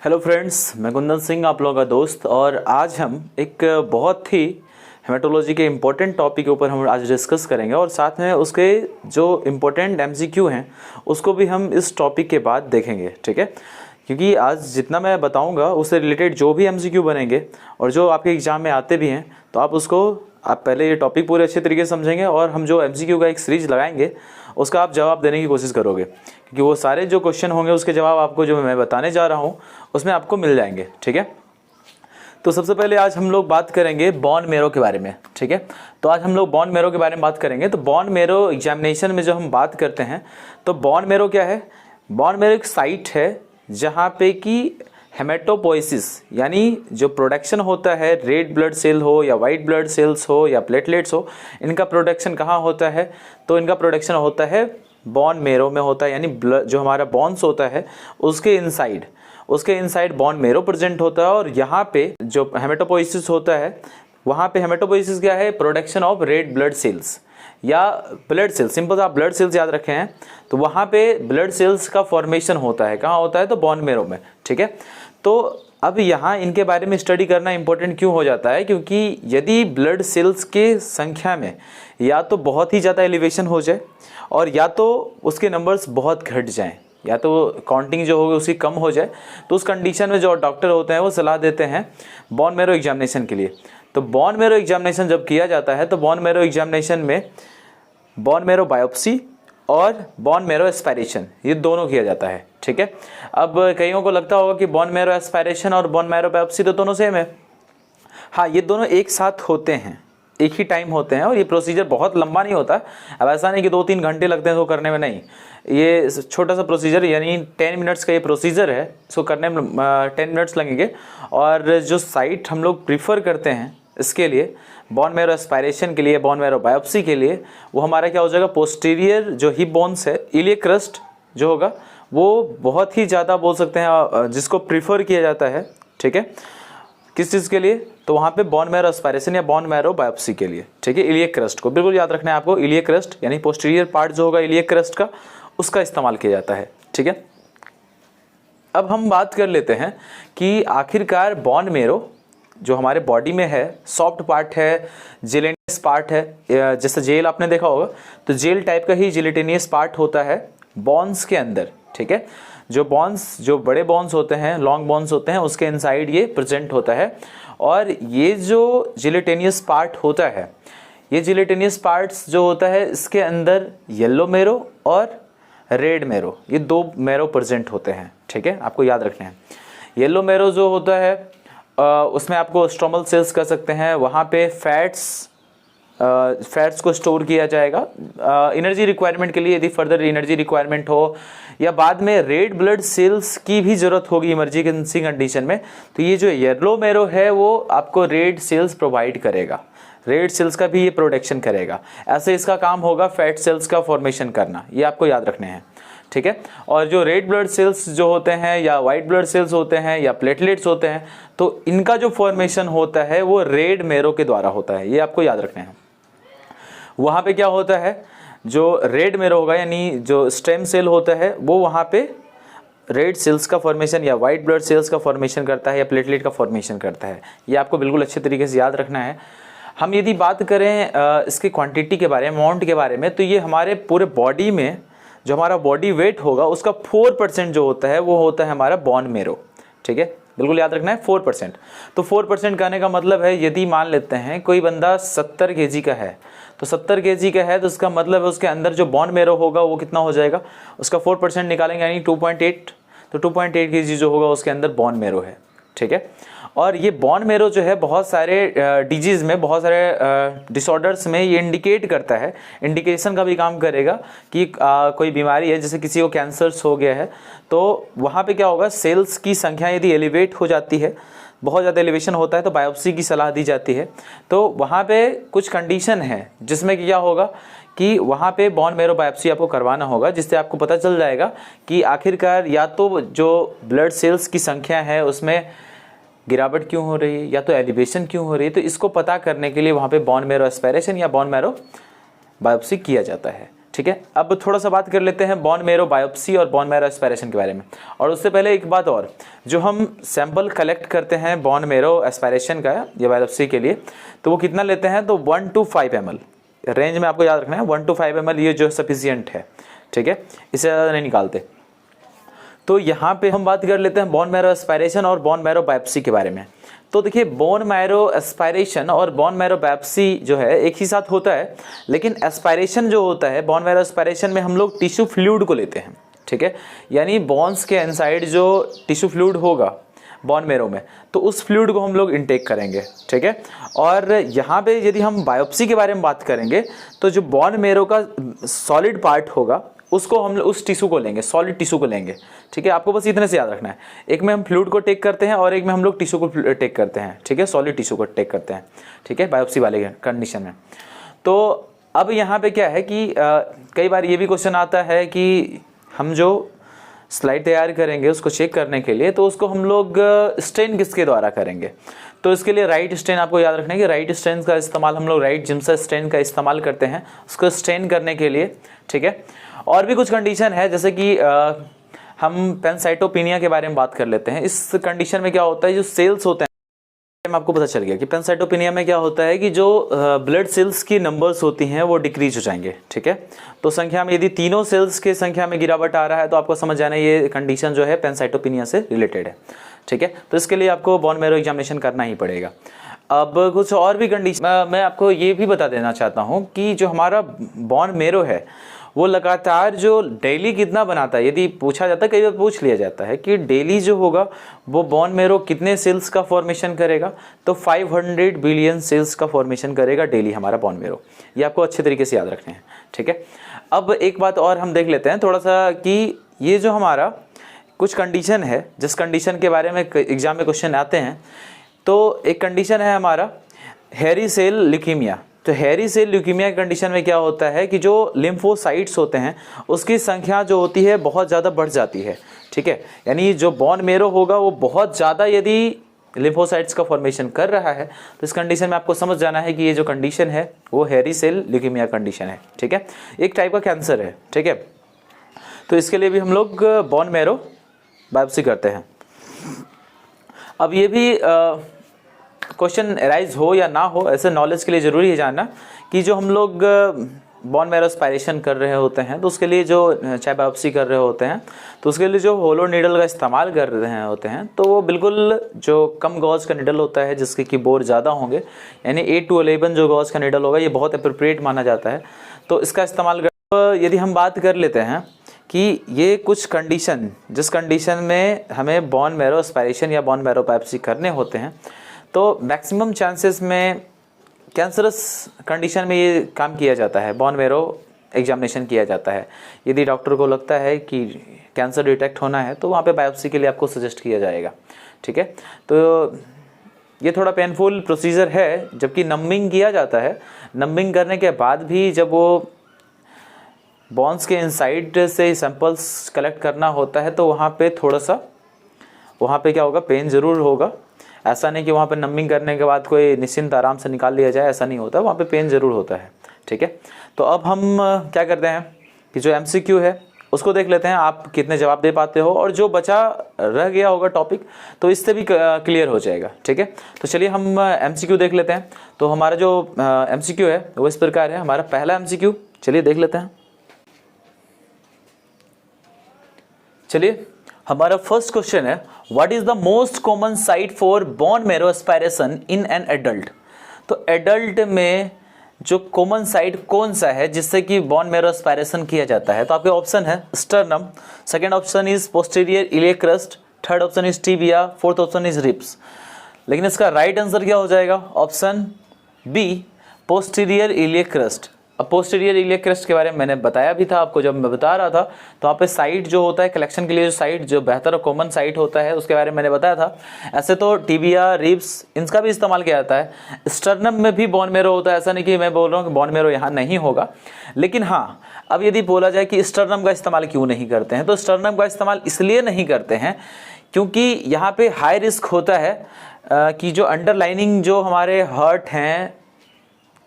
Hello friends, मैं कुंदन सिंह, आप लोगों का दोस्त। और आज हम एक बहुत ही हेमेटोलॉजी के इम्पोर्टेंट टॉपिक के ऊपर हम आज डिस्कस करेंगे और साथ में उसके जो इम्पोर्टेंट एमसीक्यू हैं उसको भी हम इस टॉपिक के बाद देखेंगे, ठीक है। क्योंकि आज जितना मैं बताऊंगा उससे रिलेटेड जो भी एमसीक्यू बनेंगे और जो आपके एग्ज़ाम में आते भी हैं, तो आप पहले ये टॉपिक पूरे अच्छे तरीके से समझेंगे और हम जो एमसीक्यू का एक सीरीज लगाएंगे उसका आप जवाब देने की कोशिश करोगे, क्योंकि वो सारे जो क्वेश्चन होंगे उसके जवाब आपको जो मैं बताने जा रहा हूँ उसमें आपको मिल जाएंगे, ठीक है। तो सबसे पहले आज हम लोग बात करेंगे बोन मैरो के बारे में, ठीक है। तो आज हम लोग बोन मैरो के बारे में बात करेंगे। तो बोन मैरो एग्जामिनेशन में जो हम बात करते हैं, तो बोन मैरो क्या है? बोन मैरो एक साइट है जहाँ पे कि हेमेटोपोइसिस यानी जो प्रोडक्शन होता है, रेड ब्लड सेल हो या वाइट ब्लड सेल्स हो या प्लेटलेट्स हो, इनका प्रोडक्शन कहाँ होता है? तो इनका प्रोडक्शन होता है बोन मैरो में होता है, यानी जो हमारा बोन्स होता है उसके इनसाइड बोन मैरो प्रेजेंट होता है। और यहाँ पे जो हेमेटोपोइसिस होता है, वहाँ पे हेमेटोपोइसिस क्या है? Production of red blood cells या ब्लड सेल्स। सिंपल आप ब्लड सेल्स याद रखे हैं, तो वहाँ पे ब्लड सेल्स का फॉर्मेशन होता है। कहाँ होता है? तो बोन मैरो में, ठीक है। तो अब यहाँ इनके बारे में स्टडी करना इंपॉर्टेंट क्यों हो जाता है? क्योंकि यदि ब्लड सेल्स के संख्या में या तो बहुत ही ज़्यादा एलिवेशन हो जाए और या तो उसके नंबर्स बहुत घट जाएं, या तो काउंटिंग जो होगी उसकी कम हो जाए, तो उस कंडीशन में जो डॉक्टर होते हैं वो सलाह देते हैं बोन मैरो एग्जामिनेशन के लिए। तो बोन मैरो एग्जामिनेशन जब किया जाता है तो बोन मैरो एग्जामिनेशन में बोन मैरो बायोप्सी और बोन मैरो एस्पायरेशन ये दोनों किया जाता है, ठीक है। अब कईयों को लगता होगा कि बोन मैरो एस्पायरेशन और बोन मैरो बायोप्सी तो दोनों सेम है। हाँ, ये दोनों एक साथ होते हैं, एक ही टाइम होते हैं और ये प्रोसीजर बहुत लंबा नहीं होता। अब ऐसा नहीं कि 2-3 घंटे लगते हैं इसको करने में, नहीं। ये छोटा सा प्रोसीजर यानी 10 मिनट्स का ये प्रोसीजर है, इसको करने में 10 मिनट्स लगेंगे। और जो साइट हम लोग प्रीफर करते हैं इसके लिए, बोन मैरो एस्पायरेशन के लिए, बोन मैरो बायोप्सी के लिए, वो हमारा क्या हो जाएगा? पोस्टीरियर जो हिप बोन्स है, इलियक क्रस्ट जो होगा वो बहुत ही ज़्यादा बोल सकते हैं जिसको प्रीफर किया जाता है, ठीक है। किस चीज़ के लिए? तो वहाँ पे बोन मैरो एस्पायरेशन या बोन मैरो बायोप्सी के लिए, ठीक है। इलियक क्रस्ट को बिल्कुल याद रखना है आपको। इलियक क्रस्ट यानी पोस्टीरियर पार्ट जो होगा इलियक क्रस्ट का, उसका इस्तेमाल किया जाता है, ठीक है। अब हम बात कर लेते हैं कि आखिरकार बोन मैरो जो हमारे बॉडी में है, सॉफ्ट पार्ट है, जेलेनियस पार्ट है। जैसे जेल आपने देखा होगा, तो जेल टाइप का ही जेलेटिनियस पार्ट होता है बोन्स के अंदर, ठीक है। जो बोन्स, जो बड़े बोन्स होते हैं, लॉन्ग बोन्स होते हैं, उसके इनसाइड ये प्रेजेंट होता है। और ये जो जेलेटिनियस पार्ट होता है, ये जेलेटिनियस पार्ट्स जो होता है, इसके अंदर येलो मैरो और रेड मैरो, ये 2 मैरो प्रेजेंट होते हैं, ठीक है। आपको याद रखना है। येलो मैरो जो होता है उसमें आपको स्ट्रोमल सेल्स कर सकते हैं, वहाँ पे फैट्स को स्टोर किया जाएगा एनर्जी रिक्वायरमेंट के लिए, यदि फर्दर एनर्जी रिक्वायरमेंट हो या बाद में रेड ब्लड सेल्स की भी ज़रूरत होगी इमरजेंसी कंडीशन में, तो ये जो येलो मैरो है वो आपको रेड सेल्स प्रोवाइड करेगा, रेड सेल्स का भी ये प्रोडक्शन करेगा। ऐसे इसका काम होगा फैट सेल्स का फॉर्मेशन करना, ये आपको याद रखने हैं, ठीक है। और जो रेड ब्लड सेल्स जो होते हैं या वाइट ब्लड सेल्स होते हैं या प्लेटलेट्स होते हैं, तो इनका जो फॉर्मेशन होता है वो रेड मैरो के द्वारा होता है, ये आपको याद रखना है। वहाँ पे क्या होता है? जो रेड मैरो होगा यानी जो स्टेम सेल होता है वो वहाँ पे रेड सेल्स का फॉर्मेशन या वाइट ब्लड सेल्स का फॉर्मेशन करता है या प्लेटलेट का फॉर्मेशन करता है, ये आपको बिल्कुल अच्छे तरीके से याद रखना है। हम यदि बात करें इसकी क्वांटिटी के बारे में, अमाउंट के बारे में, तो ये हमारे पूरे बॉडी में जो हमारा बॉडी वेट होगा उसका 4% जो होता है वो होता है हमारा बोन मैरो, ठीक है। बिल्कुल याद रखना है 4%। तो 4% कहने का मतलब है, यदि मान लेते हैं कोई बंदा 70 kg का है, तो 70 kg का है तो उसका मतलब है उसके अंदर जो बोन मैरो होगा वो कितना हो जाएगा? उसका 4% निकालेंगे यानी 2.8, तो 2.8 kg जो होगा उसके अंदर बोन मैरो है, ठीक है। और ये बोन मैरो जो है बहुत सारे डिजीज़ में, बहुत सारे डिसऑर्डर्स में ये इंडिकेट करता है, इंडिकेशन का भी काम करेगा कि कोई बीमारी है, जैसे किसी को कैंसर्स हो गया है, तो वहाँ पे क्या होगा? सेल्स की संख्या यदि एलिवेट हो जाती है, बहुत ज़्यादा एलिवेशन होता है, तो बायोप्सी की सलाह दी जाती है। तो वहाँ पे कुछ कंडीशन है जिसमें क्या होगा कि वहाँ पे बोन मैरो बायोप्सी आपको करवाना होगा, जिससे आपको पता चल जाएगा कि आखिरकार या तो जो ब्लड सेल्स की संख्या है उसमें गिरावट क्यों हो रही है या तो एलिवेशन क्यों हो रही है। तो इसको पता करने के लिए वहाँ पे बोन मैरो एस्पायरेशन या बोन मैरो बायोप्सी किया जाता है, ठीक है। अब थोड़ा सा बात कर लेते हैं बोन मैरो बायोप्सी और बोन मैरो एस्पायरेशन के बारे में। और उससे पहले एक बात और, जो हम सैंपल कलेक्ट करते हैं बोन मैरो एस्पायरेशन का या बायोप्सी के लिए, तो वो कितना लेते हैं, तो 1 to 5 ml रेंज में आपको याद रखना है। 1 to 5 ml ये जो सफिशियंट है, ठीक है, इससे ज़्यादा नहीं निकालते। तो यहाँ पे हम बात कर लेते हैं बोन मैरो एस्पायरेशन और बोन मैरो बायोप्सी के बारे में। तो देखिए, बोन मैरो एस्पायरेशन और बोन मैरो बायोप्सी जो है एक ही साथ होता है, लेकिन एस्पायरेशन जो होता है, बोन मैरो एस्पायरेशन में हम लोग टिश्यू फ्लूइड को लेते हैं, ठीक है, यानी बोन्स के इनसाइड जो टिश्यू फ्लूइड होगा बोन मैरो में, तो उस फ्लूइड को हम लोग इनटेक करेंगे, ठीक है। और यहाँ पे यदि हम बायोप्सी के बारे में बात करेंगे, तो जो बोन मैरो का सॉलिड पार्ट होगा उसको हम उस टिश्यू को लेंगे, सॉलिड टिश्यू को लेंगे, ठीक है। आपको बस इतने से याद रखना है, एक में हम फ्लूइड को टेक करते हैं और एक में हम लोग टिश्यू को टेक करते हैं, ठीक है, सॉलिड टिश्यू को टेक करते हैं, ठीक है, बायोप्सी वाले कंडीशन में। तो अब यहाँ पे क्या है कि कई बार ये भी क्वेश्चन आता है कि हम जो स्लाइड तैयार करेंगे उसको चेक करने के लिए, तो उसको हम लोग स्ट्रेन किसके द्वारा करेंगे। तो इसके लिए राइट स्ट्रेन आपको याद रखना है कि राइट स्ट्रेन का इस्तेमाल हम लोग राइट जिम्सा स्ट्रेन का इस्तेमाल करते हैं उसको स्ट्रेन करने के लिए, ठीक है। और भी कुछ कंडीशन है, जैसे कि हम पेनसाइटोपिनिया के बारे में बात कर लेते हैं। इस कंडीशन में क्या होता है, जो सेल्स होते हैं, आपको पता चल गया कि पेनसाइटोपिनिया में क्या होता है कि जो ब्लड सेल्स की नंबर्स होती हैं वो डिक्रीज हो जाएंगे, ठीक है। तो संख्या में यदि तीनों सेल्स की संख्या में गिरावट आ रहा है, तो आपको समझ जाना ये कंडीशन जो है पेनसाइटोपिनिया से रिलेटेड है, ठीक है। तो इसके लिए आपको बोन मैरो एग्जामिनेशन करना ही पड़ेगा। अब कुछ और भी कंडीशन मैं आपको ये भी बता देना चाहता हूँ कि जो हमारा बोन मैरो है वो लगातार जो डेली कितना बनाता है, यदि पूछा जाता है, कई बार पूछ लिया जाता है कि डेली जो होगा वो बोन मैरो कितने सेल्स का फॉर्मेशन करेगा, तो 500 बिलियन सेल्स का फॉर्मेशन करेगा डेली हमारा बोन मैरो। ये आपको अच्छे तरीके से याद रखने हैं, ठीक है। अब एक बात और हम देख लेते हैं थोड़ा सा कि ये जो हमारा कुछ कंडीशन है, जिस कंडीशन के बारे में एग्जाम में क्वेश्चन आते हैं, तो एक कंडीशन है हमारा हेरी सेल ल्यूकीमिया। तो हेरी सेल ल्यूकीमिया की कंडीशन में क्या होता है कि जो लिम्फोसाइट्स होते हैं उसकी संख्या जो होती है बहुत ज़्यादा बढ़ जाती है, ठीक है। यानी जो बोन मैरो होगा वो बहुत ज़्यादा यदि लिम्फोसाइट्स का फॉर्मेशन कर रहा है, तो इस कंडीशन में आपको समझ जाना है कि ये जो कंडीशन है वो हेरी सेल ल्यूकीमिया कंडीशन है, ठीक है। एक टाइप का कैंसर है, ठीक है। तो इसके लिए भी हम लोग बोन मैरो बायोप्सी करते हैं। अब ये भी क्वेश्चन अराइज हो या ना हो, ऐसे नॉलेज के लिए ज़रूरी है जानना कि जो हम लोग बोन मैरो एस्पायरेशन कर रहे होते हैं, तो उसके लिए जो चाहे बायोप्सी कर रहे होते हैं, तो उसके लिए जो होलो नीडल का इस्तेमाल कर रहे होते हैं, तो वो बिल्कुल जो कम गॉज का नीडल होता है जिसके की बोर ज़्यादा होंगे, यानी 8 to 11 जो गॉज का नीडल होगा, ये बहुत अप्रोप्रिएट माना जाता है, तो इसका इस्तेमाल कर। यदि हम बात कर लेते हैं कि ये कुछ कंडीशन, जिस कंडीशन में हमें बोन मैरो एस्पायरेशन या बोन मैरो बायोप्सी करने होते हैं, तो मैक्सिमम चांसेस में कैंसरस कंडीशन में ये काम किया जाता है, बोन मैरो एग्जामिनेशन किया जाता है। यदि डॉक्टर को लगता है कि कैंसर डिटेक्ट होना है, तो वहाँ पे बायोप्सी के लिए आपको सजेस्ट किया जाएगा, ठीक है। तो ये थोड़ा पेनफुल प्रोसीजर है, जबकि नंबिंग किया जाता है। नंबिंग करने के बाद भी जब वो बोन्स के इनसाइड से सैंपल्स कलेक्ट करना होता है, तो वहाँ पे थोड़ा सा, वहाँ पे क्या होगा, पेन ज़रूर होगा। ऐसा नहीं कि वहाँ पे नंबिंग करने के बाद कोई निश्चिंत आराम से निकाल लिया जाए, ऐसा नहीं होता, वहाँ पे पेन ज़रूर होता है, ठीक है। तो अब हम क्या करते हैं कि जो MCQ है उसको देख लेते हैं, आप कितने जवाब दे पाते हो, और जो बचा रह गया होगा टॉपिक तो इससे भी क्लियर हो जाएगा, ठीक है। तो चलिए हम MCQ देख लेते हैं। तो हमारा जो MCQ है वो इस प्रकार है। हमारा पहला MCQ चलिए देख लेते हैं। चलिए हमारा फर्स्ट क्वेश्चन है, what is the most common site for bone marrow aspiration in an adult. तो एडल्ट में जो कॉमन साइट कौन सा है जिससे कि बोन मैरो एस्पायरेशन किया जाता है। तो आपके ऑप्शन है sternum, second option is posterior iliac crest, third option is tibia, fourth option is ribs. लेकिन इसका राइट आंसर क्या हो जाएगा, option B posterior iliac crest. अब पोस्टीरियर इलियक क्रस्ट के बारे में मैंने बताया भी था आपको जब मैं बता रहा था। तो वहाँ पे साइट जो होता है कलेक्शन के लिए, जो साइट जो बेहतर और कॉमन साइट होता है उसके बारे में मैंने बताया था। ऐसे तो टिबिया, रिब्स, इनका भी इस्तेमाल किया जाता है। स्टर्नम में भी बोन मैरो होता है, ऐसा नहीं कि मैं बोल रहा हूँ कि बोन मैरो यहाँ नहीं होगा। लेकिन हाँ, अब यदि बोला जाए कि स्टर्नम का इस्तेमाल क्यों नहीं करते हैं, तो स्टर्नम का इस्तेमाल इसलिए नहीं करते हैं क्योंकि यहाँ पे हाई रिस्क होता है कि जो अंडरलाइनिंग जो हमारे हर्ट हैं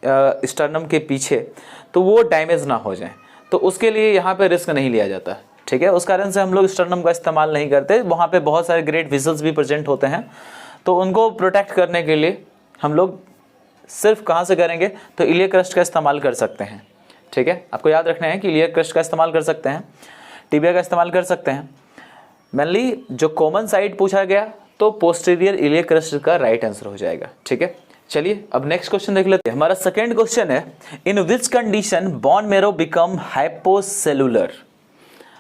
स्टर्नम के पीछे, तो वो डैमेज ना हो जाए। तो उसके लिए यहाँ पे रिस्क नहीं लिया जाता, ठीक है। उस कारण से हम लोग स्टर्नम का इस्तेमाल नहीं करते। वहाँ पे बहुत सारे ग्रेट विजल्स भी प्रेजेंट होते हैं, तो उनको प्रोटेक्ट करने के लिए हम लोग सिर्फ कहाँ से करेंगे, तो इलियक क्रस्ट का इस्तेमाल कर सकते हैं, ठीक है। आपको याद रखना है कि इलियक क्रस्ट का इस्तेमाल कर सकते हैं, टिबिया का इस्तेमाल कर सकते हैं। मेनली जो कॉमन साइड पूछा गया तो पोस्टीरियर इलियक क्रस्ट का राइट आंसर हो जाएगा, ठीक है। चलिए अब नेक्स्ट क्वेश्चन देख लेते हैं। हमारा सेकंड क्वेश्चन है, in which condition bone marrow become hypocellular.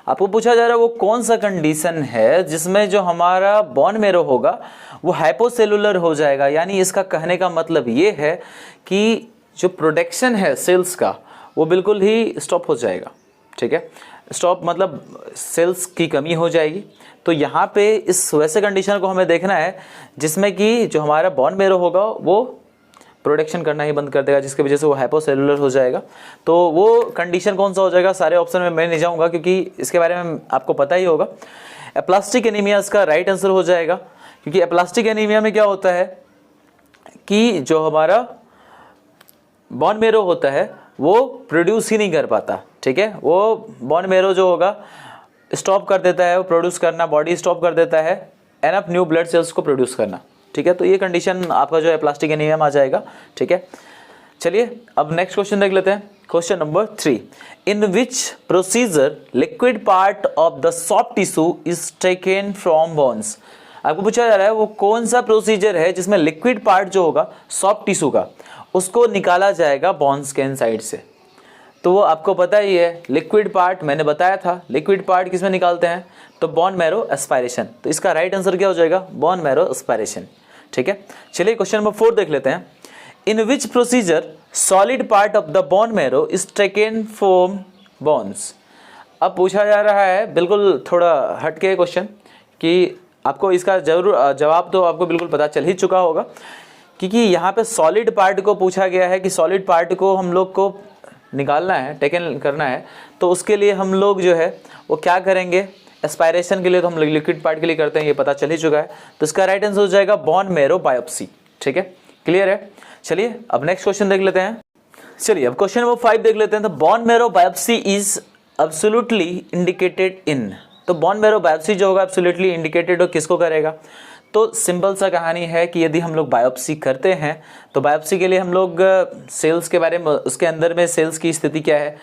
आपको पूछा जा रहा है वो कौन सा कंडीशन है जिसमें जो हमारा बोन मैरो होगा वो हाइपोसेलुलर हो जाएगा। यानी इसका कहने का मतलब ये है कि जो प्रोडक्शन है सेल्स का वो बिल्कुल ही स्टॉप हो जाएगा, ठीक है। स्टॉप मतलब सेल्स की कमी हो जाएगी। तो यहाँ पे इस वैसे कंडीशन को हमें देखना है जिसमें कि जो हमारा बोन मैरो होगा वो प्रोडक्शन करना ही बंद कर देगा, जिसकी वजह से वो हाइपोसेलुलर हो जाएगा। तो वो कंडीशन कौन सा हो जाएगा, सारे ऑप्शन में मैं नहीं जाऊँगा क्योंकि इसके बारे में आपको पता ही होगा। एप्लास्टिक एनीमिया इसका राइट आंसर हो जाएगा, क्योंकि एप्लास्टिक एनीमिया में क्या होता है कि जो हमारा बोन मैरो होता है वो प्रोड्यूस ही नहीं कर पाता, ठीक है। वो बोन मैरो जो होगा स्टॉप कर देता है वो प्रोड्यूस करना, बॉडी स्टॉप कर देता है एनफ न्यू ब्लड सेल्स को प्रोड्यूस करना, ठीक है। तो ये कंडीशन आपका जो है प्लास्टिक एनीमिया आ जाएगा, ठीक है। चलिए अब नेक्स्ट क्वेश्चन देख लेते हैं। Question number 3, in which procedure liquid part of the soft tissue is taken from bones. आपको पूछा जा रहा है वो कौन सा प्रोसीजर है जिसमें लिक्विड पार्ट जो होगा सॉफ्ट टिश्यू का उसको निकाला जाएगा बोन्स के इनसाइड से। तो वो आपको पता ही है, लिक्विड पार्ट मैंने बताया था, लिक्विड पार्ट किसमें निकालते हैं, तो बोन मैरो एस्पायरेशन। तो इसका राइट आंसर क्या हो जाएगा, बोन मैरो एस्पायरेशन, ठीक है। चलिए क्वेश्चन नंबर 4 देख लेते हैं। In which procedure solid part of the bone marrow is taken from bones. अब पूछा जा रहा है बिल्कुल थोड़ा हटके क्वेश्चन कि आपको इसका जरूर जवाब तो आपको बिल्कुल पता चल ही चुका होगा, क्योंकि यहाँ पे सॉलिड पार्ट को पूछा गया है कि सॉलिड पार्ट को हम लोग को निकालना है, टेकन करना है। तो उसके लिए हम लोग जो है वो क्या करेंगे, एस्पायरेशन के लिए तो हम लोग लिक्विड पार्ट के लिए करते हैं, ये पता चल ही चुका है। तो इसका राइट आंसर हो जाएगा बोन मैरो बायोप्सी, ठीक है, क्लियर है। चलिए अब नेक्स्ट क्वेश्चन देख लेते हैं। चलिए अब क्वेश्चन नंबर 5 देख लेते हैं। तो bone marrow biopsy is absolutely indicated in. तो बोन मैरो बायोप्सी जो होगा एब्सोल्युटली इंडिकेटेड हो किसको करेगा, तो सिंपल सा कहानी है कि यदि हम लोग बायोप्सी करते हैं तो बायोप्सी के लिए हम लोग सेल्स के बारे में, उसके अंदर में सेल्स की स्थिति क्या है,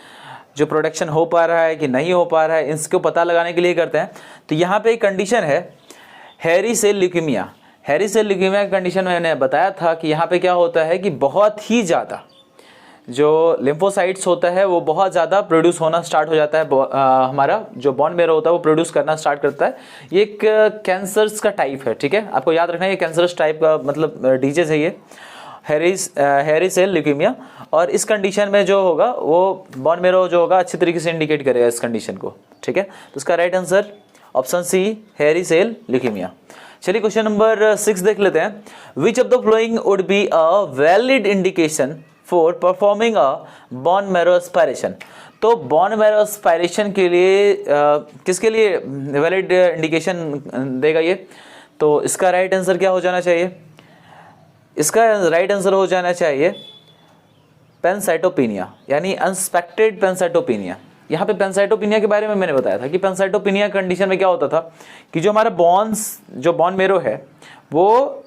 जो प्रोडक्शन हो पा रहा है कि नहीं हो पा रहा है, इसको पता लगाने के लिए करते हैं। तो यहाँ पे एक कंडीशन है hairy cell leukemia. Hairy cell leukemia की कंडीशन मैंने बताया था कि यहाँ पे क्या होता है कि बहुत ही ज़्यादा जो लिम्फोसाइट्स होता है वो बहुत ज़्यादा प्रोड्यूस होना स्टार्ट हो जाता है। हमारा जो बोन मैरो होता है वो प्रोड्यूस करना स्टार्ट करता है। ये एक कैंसर्स का टाइप है, ठीक है, आपको याद रखना है ये कैंसरस टाइप का मतलब डिजीज है ये हैरी सेल ल्यूकेमिया। और इस कंडीशन में जो होगा वो बोन मैरो जो होगा अच्छी तरीके से इंडिकेट करेगा इस कंडीशन को, ठीक है। तो इसका right answer option C hairy cell leukemia. चलिए क्वेश्चन नंबर 6 देख लेते हैं। Which of the following would be a valid indication for performing a bone marrow aspiration. तो बोन मैरो एस्पायरेशन के लिए किसके लिए वैलिड इंडिकेशन देगा ये, तो इसका राइट आंसर क्या हो जाना चाहिए, इसका राइट आंसर हो जाना चाहिए पेनसाइटोपिनिया, यानी अनसस्पेक्टेड पेनसाइटोपिनिया। यहाँ पे पेनसाइटोपिनिया के बारे में मैंने बताया था कि पेनसाइटोपिनिया कंडीशन में क्या होता था कि जो हमारा जो बोन मैरो है वो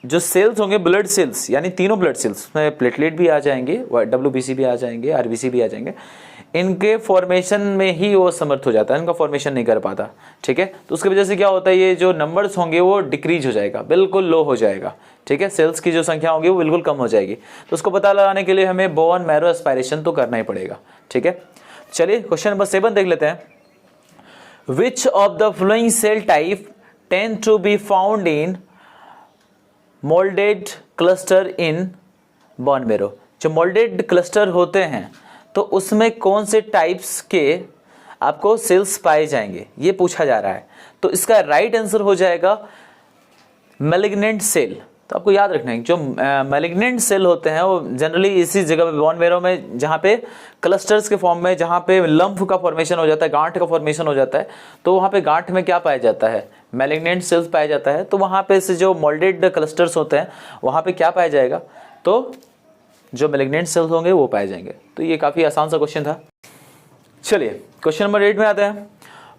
जो सेल्स होंगे ब्लड सेल्स, यानी तीनों ब्लड सेल्स में प्लेटलेट भी आ जाएंगे, WBC भी आ जाएंगे, RBC भी आ जाएंगे, इनके फॉर्मेशन में ही वो समर्थ हो जाता है, इनका फॉर्मेशन नहीं कर पाता, ठीक है। तो उसकी वजह से क्या होता है ये जो नंबर्स होंगे वो डिक्रीज हो जाएगा, बिल्कुल लो हो जाएगा, ठीक है। सेल्स की जो संख्या होगी वो बिल्कुल कम हो जाएगी। तो उसको पता लगाने के लिए हमें बोन मैरो एस्पायरेशन तो करना ही पड़ेगा, ठीक है। चलिए क्वेश्चन नंबर 7 देख लेते हैं। Which of the following cell type tend to be found in molded cluster in bone marrow. जो मोल्डेड क्लस्टर होते हैं तो उसमें कौन से टाइप्स के आपको सेल्स पाए जाएंगे ये पूछा जा रहा है। तो इसका राइट आंसर हो जाएगा मैलिग्नेंट सेल। तो आपको याद रखना है जो मैलिग्नेंट सेल होते हैं वो जनरली इसी जगह पे बोन मैरो में जहाँ पे क्लस्टर्स के फॉर्म में, जहाँ पे लंफ का फॉर्मेशन हो जाता है, गांठ का फॉर्मेशन हो जाता है, तो वहाँ पे गांठ में क्या पाया जाता है, मैलिग्नेंट सेल्स पाया जाता है। तो वहाँ पे से जो मोल्डेड क्लस्टर्स होते हैं वहाँ पे क्या पाया जाएगा, तो जो मैलिग्नेंट सेल्स होंगे वो पाए जाएंगे। तो ये काफ़ी आसान सा क्वेश्चन था। चलिए क्वेश्चन नंबर 8 में आते हैं।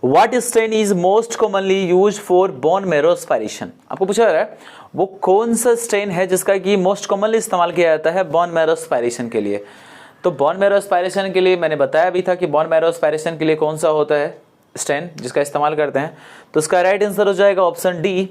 What stain is most commonly use for bone marrow aspiration. आपको पूछा जा रहा है वो कौन सा स्टेन है जिसका कि मोस्ट कॉमनली इस्तेमाल किया जाता है बोन मैरो एस्पायरेशन के लिए। तो बोन मैरो एस्पायरेशन के लिए मैंने बताया भी था कि बोन मैरो एस्पायरेशन के लिए कौन सा होता है स्टेन जिसका इस्तेमाल करते हैं। तो इसका राइट आंसर हो जाएगा option D,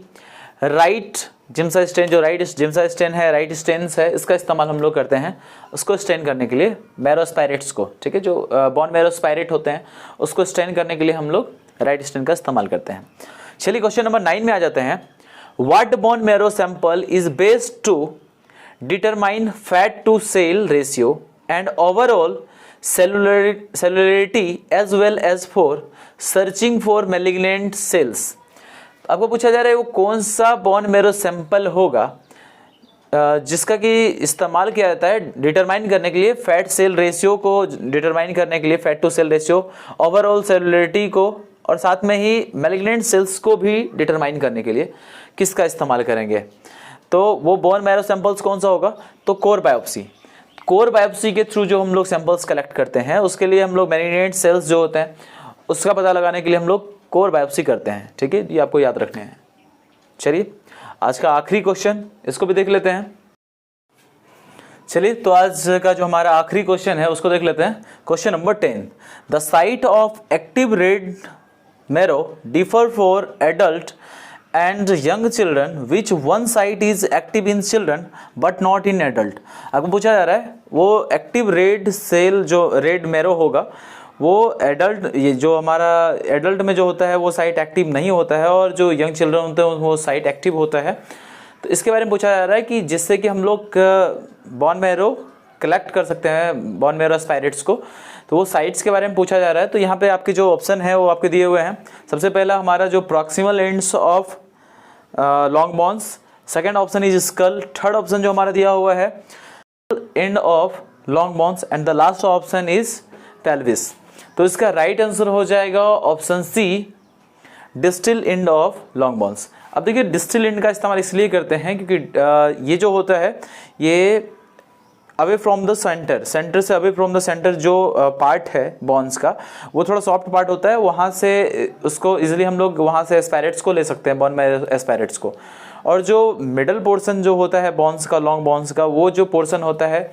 Wright Giemsa stain. जो राइट जिम्सा स्टेन है, राइट स्टेन्स है, इसका इस्तेमाल हम लोग करते हैं उसको स्टेन करने के लिए मैरो स्पायरेट्स को। ठीक है, जो बोन मैरो स्पायरेट होते हैं उसको स्टेन करने के लिए हम लोग राइट स्टेन का इस्तेमाल करते हैं। चलिए क्वेश्चन नंबर 9 में आ जाते हैं। What bone marrow sample is based to determine fat to cell ratio and overall cellularity as well as for searching for malignant cells. आपको पूछा जा रहा है वो कौन सा बोन मैरो सैंपल होगा जिसका कि इस्तेमाल किया जाता है डिटरमाइन करने के लिए फैट सेल रेशियो को डिटरमाइन करने के लिए, fat to cell ratio, overall cellularity को और साथ में ही मैलिग्नेंट सेल्स को भी डिटरमाइन करने के लिए किसका इस्तेमाल करेंगे। तो वो बोन मैरो सैंपल्स कौन सा होगा, तो कोर बायोप्सी। कोर बायोप्सी के थ्रू जो हम लोग सैंपल्स कलेक्ट करते हैं उसके लिए हम लोग मैलिग्नेंट सेल्स जो होते हैं उसका पता लगाने के लिए हम लोग कोर बायोप्सी करते हैं। ठीक है, ये आपको याद रखने हैं। चलिए आज का आखिरी क्वेश्चन इसको भी देख लेते हैं। चलिए तो आज का जो हमारा आखिरी क्वेश्चन है उसको देख लेते हैं। Question number 10, the site of active red marrow differ for adult and young children which one site is active in children but not in adult. आपको पूछा जा रहा है वो एक्टिव रेड सेल जो रेड मैरो होगा वो एडल्ट, ये जो हमारा एडल्ट में जो होता है वो साइट एक्टिव नहीं होता है और जो यंग चिल्ड्रन होते हैं वो साइट एक्टिव होता है। तो इसके बारे में पूछा जा रहा है कि जिससे कि हम लोग बोन मैरो कलेक्ट कर सकते हैं, बोन मैरो एस्पायरेट्स को, तो वो साइट्स के बारे में पूछा जा रहा है। तो यहाँ पे आपके जो ऑप्शन है वो आपके दिए हुए हैं। सबसे पहला हमारा जो proximal ends of long bones, second option is skull, third option जो हमारा दिया हुआ है end of long bones and the last option is pelvis. तो इसका राइट आंसर हो जाएगा option C, distal end of long bones. अब देखिए डिस्टल एंड का इस्तेमाल इसलिए करते हैं क्योंकि ये जो होता है ये away from the centre, centre से अवे फ्रॉम द सेंटर जो पार्ट है बोन्स का वो थोड़ा सॉफ्ट पार्ट होता है, वहाँ से उसको इजीली हम लोग वहाँ से एस्पायरेट्स को ले सकते हैं, बोन मैरो एस्पायरेट्स को। और जो मिडल पोर्शन जो होता है बोन्स का, लॉन्ग बोन्स का, वो जो पोर्शन होता है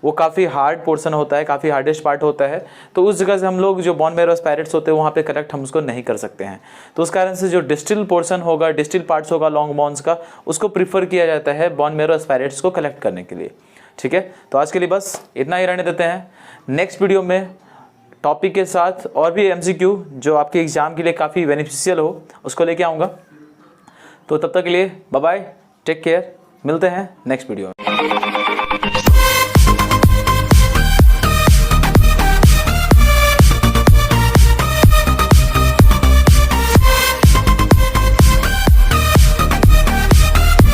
वो काफ़ी हार्ड पोर्शन होता है, काफ़ी हार्डेस्ट पार्ट होता है। तो उस जगह से हम लोग जो बोन मैरो एस्पायरेट्स होते हैं वहाँ पे करेक्ट हम उसको नहीं कर सकते हैं। तो उस कारण से जो डिस्टिल पोर्शन होगा, डिस्टिल पार्ट्स होगा लॉन्ग बोन्स का, उसको प्रीफर किया जाता है बोन मैरो एस्पायरेट्स को कलेक्ट करने के लिए। ठीक है, तो आज के लिए बस इतना ही रहने देते हैं। नेक्स्ट वीडियो में टॉपिक के साथ और भी MCQ जो आपके एग्जाम के लिए काफ़ी बेनिफिशियल हो उसको लेके आऊँगा। तो तब तक के लिए बाय बाय, टेक केयर, मिलते हैं नेक्स्ट वीडियो में।